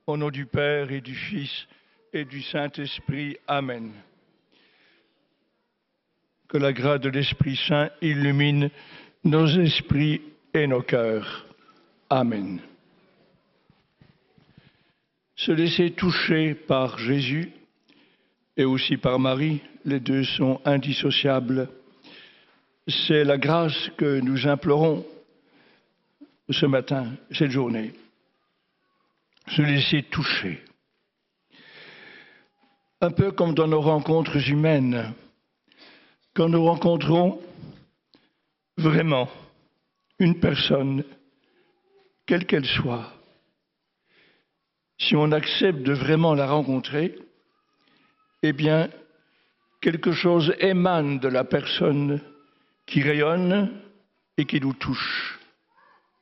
Au nom du Père et du Fils et du Saint-Esprit. Amen. Que la grâce de l'Esprit Saint illumine nos esprits et nos cœurs. Amen. Se laisser toucher par Jésus et aussi par Marie, les deux sont indissociables. C'est la grâce que nous implorons ce matin, cette journée. Se laisser toucher. Un peu comme dans nos rencontres humaines, quand nous rencontrons vraiment une personne, quelle qu'elle soit, si on accepte de vraiment la rencontrer, eh bien, quelque chose émane de la personne qui rayonne et qui nous touche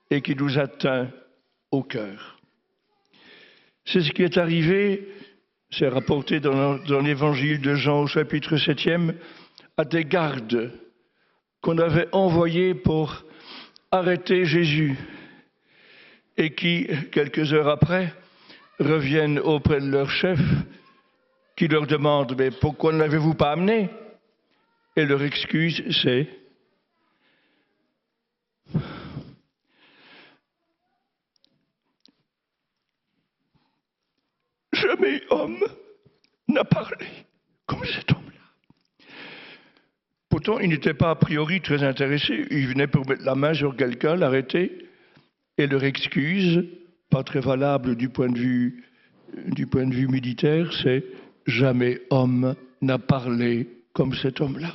et qui nous atteint au cœur. C'est ce qui est arrivé, c'est rapporté dans l'évangile de Jean au chapitre 7e, à des gardes qu'on avait envoyés pour arrêter Jésus et qui, quelques heures après, reviennent auprès de leur chef qui leur demande « Mais pourquoi ne l'avez-vous pas amené ?» Et leur excuse, c'est « Jamais homme n'a parlé comme cet homme-là. » Pourtant, il n'était pas a priori très intéressé. Il venait pour mettre la main sur quelqu'un, l'arrêter, et leur excuse, pas très valable du point de vue militaire, c'est « Jamais homme n'a parlé comme cet homme-là. »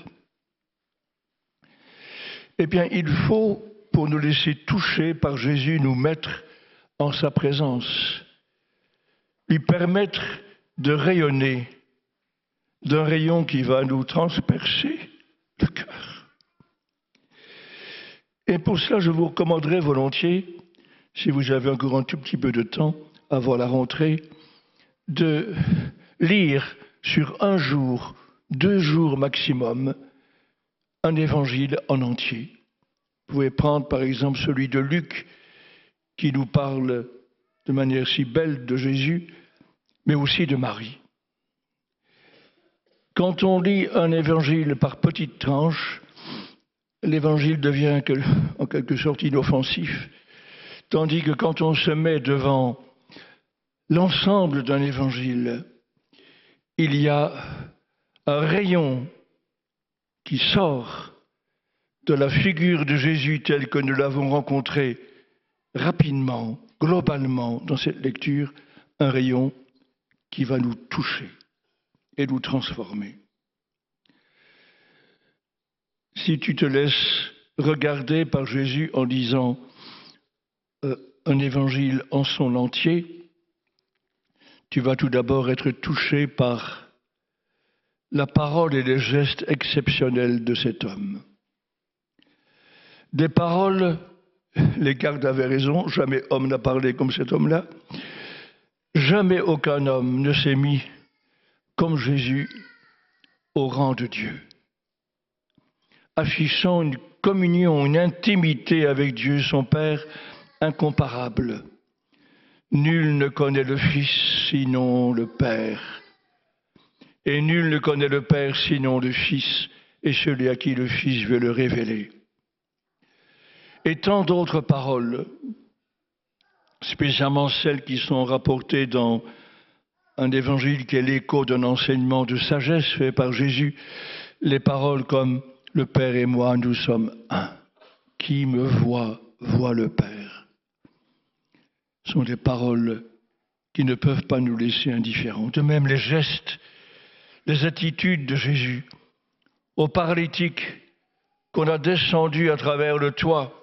Eh bien, il faut, pour nous laisser toucher par Jésus, nous mettre en sa présence, lui permettre de rayonner d'un rayon qui va nous transpercer le cœur. Et pour cela, je vous recommanderais volontiers, si vous avez encore un tout petit peu de temps avant la rentrée, de lire sur 1 jour, 2 jours maximum, un évangile en entier. Vous pouvez prendre par exemple celui de Luc, qui nous parle de manière si belle de Jésus, mais aussi de Marie. Quand on lit un évangile par petites tranches, l'évangile devient en quelque sorte inoffensif, tandis que quand on se met devant l'ensemble d'un évangile, il y a un rayon qui sort de la figure de Jésus telle que nous l'avons rencontrée rapidement, globalement dans cette lecture, un rayon qui va nous toucher et nous transformer. Si tu te laisses regarder par Jésus en lisant un évangile en son entier, tu vas tout d'abord être touché par la parole et les gestes exceptionnels de cet homme. Des paroles, les gardes avaient raison, jamais homme n'a parlé comme cet homme-là, jamais aucun homme ne s'est mis comme Jésus au rang de Dieu, affichant une communion, une intimité avec Dieu, son Père, incomparable. Nul ne connaît le Fils sinon le Père, et nul ne connaît le Père sinon le Fils, et celui à qui le Fils veut le révéler. Et tant d'autres paroles, spécialement celles qui sont rapportées dans un évangile qui est l'écho d'un enseignement de sagesse fait par Jésus, les paroles comme « Le Père et moi, nous sommes un. Qui me voit, voit le Père » sont des paroles qui ne peuvent pas nous laisser indifférents. De même, les gestes, les attitudes de Jésus au paralytique qu'on a descendu à travers le toit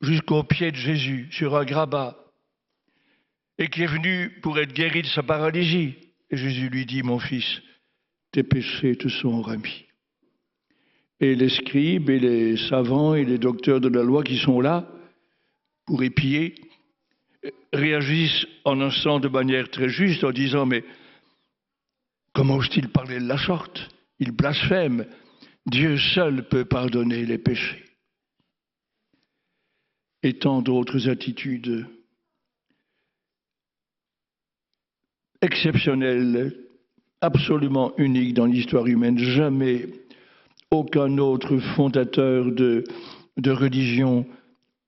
jusqu'au pied de Jésus sur un grabat et qui est venu pour être guéri de sa paralysie. Et Jésus lui dit « Mon fils, tes péchés te sont remis. » Et les scribes et les savants et les docteurs de la loi qui sont là pour épier réagissent en un sens de manière très juste en disant « Mais comment ose-t-il parler de la sorte? Il blasphème. Dieu seul peut pardonner les péchés. » Et tant d'autres attitudes. exceptionnel, absolument unique dans l'histoire humaine. Jamais aucun autre fondateur de religion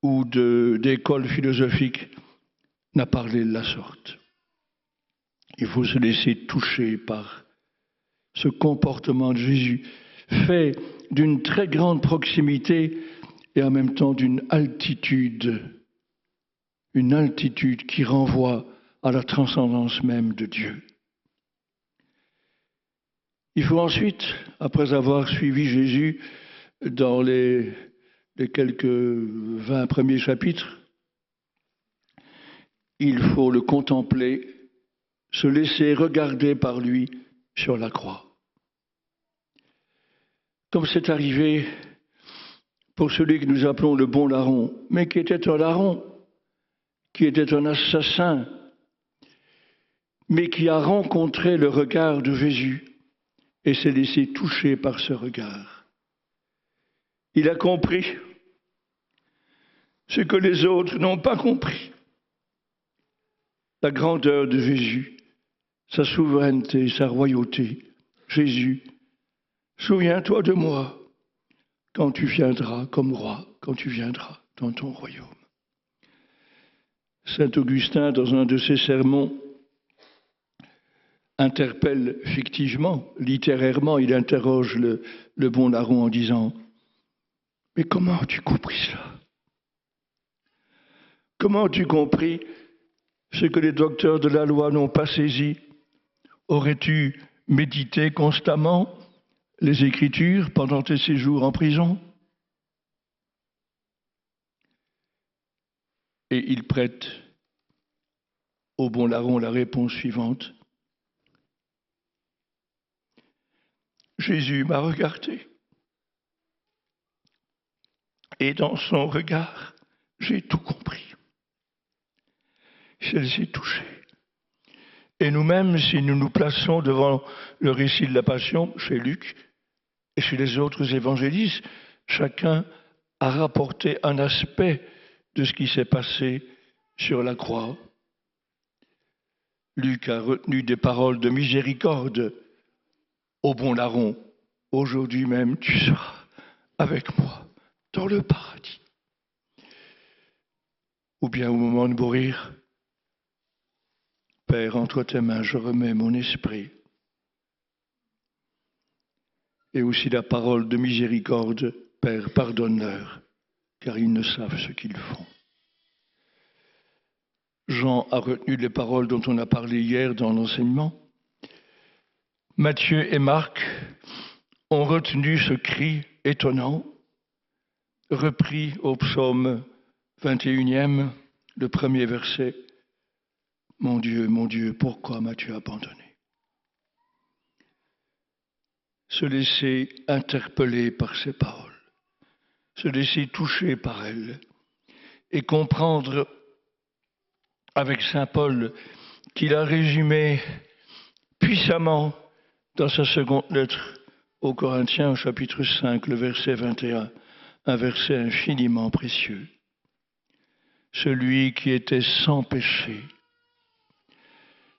ou d'école philosophique n'a parlé de la sorte. Il faut se laisser toucher par ce comportement de Jésus, fait d'une très grande proximité et en même temps d'une altitude, une altitude qui renvoie à la transcendance même de Dieu. Il faut ensuite, après avoir suivi Jésus dans les quelques 20 premiers chapitres, il faut le contempler, se laisser regarder par lui sur la croix. Comme c'est arrivé pour celui que nous appelons le bon larron, mais qui était un larron, qui était un assassin, mais qui a rencontré le regard de Jésus et s'est laissé toucher par ce regard. Il a compris ce que les autres n'ont pas compris. La grandeur de Jésus, sa souveraineté, sa royauté. Jésus, souviens-toi de moi quand tu viendras comme roi, quand tu viendras dans ton royaume. Saint Augustin, dans un de ses sermons, interpelle fictivement, littérairement, il interroge le bon larron en disant « Mais comment as-tu compris cela? Comment as-tu compris ce que les docteurs de la loi n'ont pas saisi? Aurais-tu médité constamment les Écritures pendant tes séjours en prison ?» Et il prête au bon larron la réponse suivante. Jésus m'a regardé et dans son regard, j'ai tout compris. Je les ai touchés. Et nous-mêmes, si nous nous plaçons devant le récit de la Passion, chez Luc et chez les autres évangélistes, chacun a rapporté un aspect de ce qui s'est passé sur la croix. Luc a retenu des paroles de miséricorde au bon larron. Aujourd'hui même, tu seras avec moi dans le paradis. Ou bien au moment de mourir, Père, entre tes mains, je remets mon esprit. Et aussi la parole de miséricorde, Père, pardonne-leur, car ils ne savent ce qu'ils font. Jean a retenu les paroles dont on a parlé hier dans l'enseignement. Matthieu et Marc ont retenu ce cri étonnant, repris au psaume 21e, le premier verset. Mon Dieu, pourquoi m'as-tu abandonné? Se laisser interpeller par ces paroles, se laisser toucher par elles et comprendre avec saint Paul qu'il a résumé puissamment dans sa seconde lettre aux Corinthiens, au chapitre 5, le verset 21, un verset infiniment précieux. Celui qui était sans péché,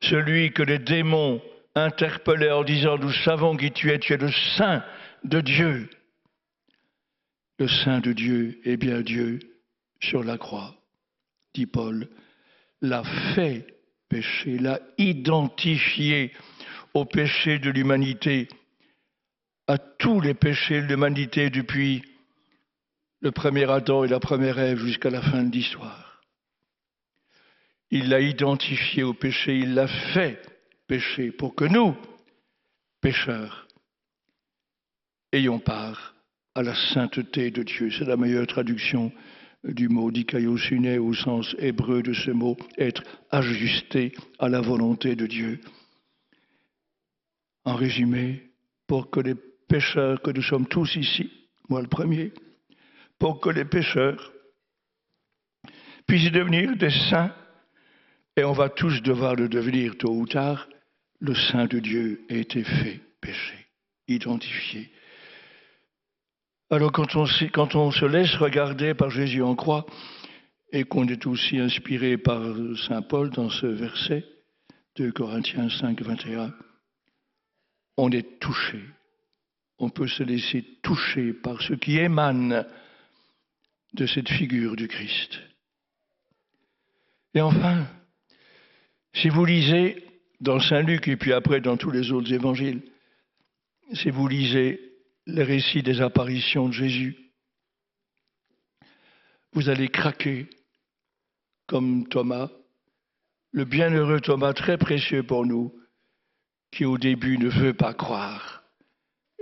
celui que les démons interpellaient en disant « Nous savons qui tu es le Saint de Dieu ». Le Saint de Dieu, eh bien Dieu, sur la croix, dit Paul, l'a fait pécher, l'a identifié au péché de l'humanité, à tous les péchés de l'humanité depuis le premier Adam et la première Ève jusqu'à la fin de l'histoire. Il l'a identifié au péché, il l'a fait pécher pour que nous, pécheurs, ayons part à la sainteté de Dieu. C'est la meilleure traduction du mot dikaiosune au sens hébreu de ce mot, être ajusté à la volonté de Dieu. En résumé, pour que les pécheurs que nous sommes tous ici, moi le premier, pour que les pécheurs puissent devenir des saints, et on va tous devoir le devenir tôt ou tard, le Saint de Dieu a été fait péché, identifié. Alors quand on se laisse regarder par Jésus en croix, et qu'on est aussi inspiré par saint Paul dans ce verset, 2 Corinthiens 5, 21. On est touché. On peut se laisser toucher par ce qui émane de cette figure du Christ. Et enfin, si vous lisez dans Saint Luc et puis après dans tous les autres évangiles, si vous lisez les récits des apparitions de Jésus, vous allez craquer comme Thomas, le bienheureux Thomas, très précieux pour nous, qui au début ne veut pas croire.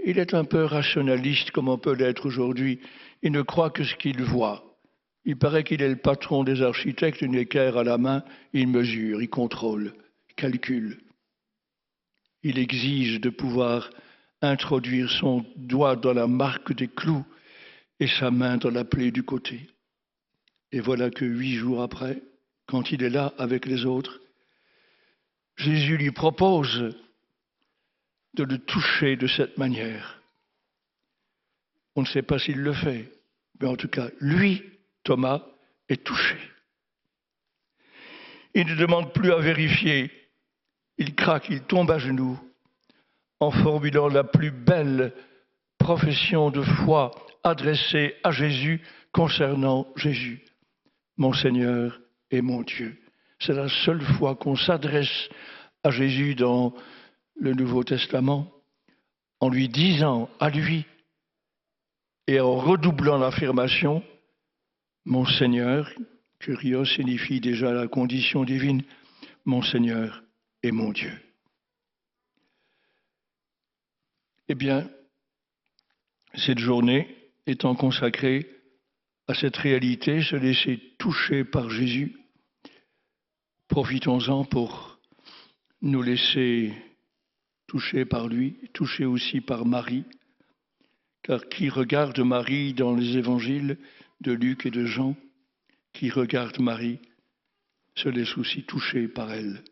Il est un peu rationaliste comme on peut l'être aujourd'hui. Il ne croit que ce qu'il voit. Il paraît qu'il est le patron des architectes, une équerre à la main, il mesure, il contrôle, il calcule. Il exige de pouvoir introduire son doigt dans la marque des clous et sa main dans la plaie du côté. Et voilà que 8 jours après, quand il est là avec les autres, Jésus lui propose de le toucher de cette manière. On ne sait pas s'il le fait, mais en tout cas, lui, Thomas, est touché. Il ne demande plus à vérifier. Il craque, il tombe à genoux en formulant la plus belle profession de foi adressée à Jésus concernant Jésus. Mon Seigneur et mon Dieu. C'est la seule fois qu'on s'adresse à Jésus dans le Nouveau Testament en lui disant à lui et en redoublant l'affirmation mon Seigneur, Kyrios signifie déjà la condition divine, mon Seigneur et mon Dieu. Eh bien, cette journée étant consacrée à cette réalité, se laisser toucher par Jésus, profitons-en pour nous laisser toucher par lui, toucher aussi par Marie, car qui regarde Marie dans les évangiles de Luc et de Jean, qui regarde Marie, se laisse aussi toucher par elle.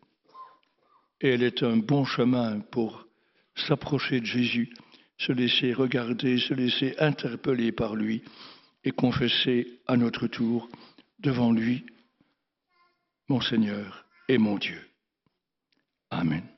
Et elle est un bon chemin pour s'approcher de Jésus, se laisser regarder, se laisser interpeller par lui et confesser à notre tour devant lui, mon Seigneur et mon Dieu. Amen.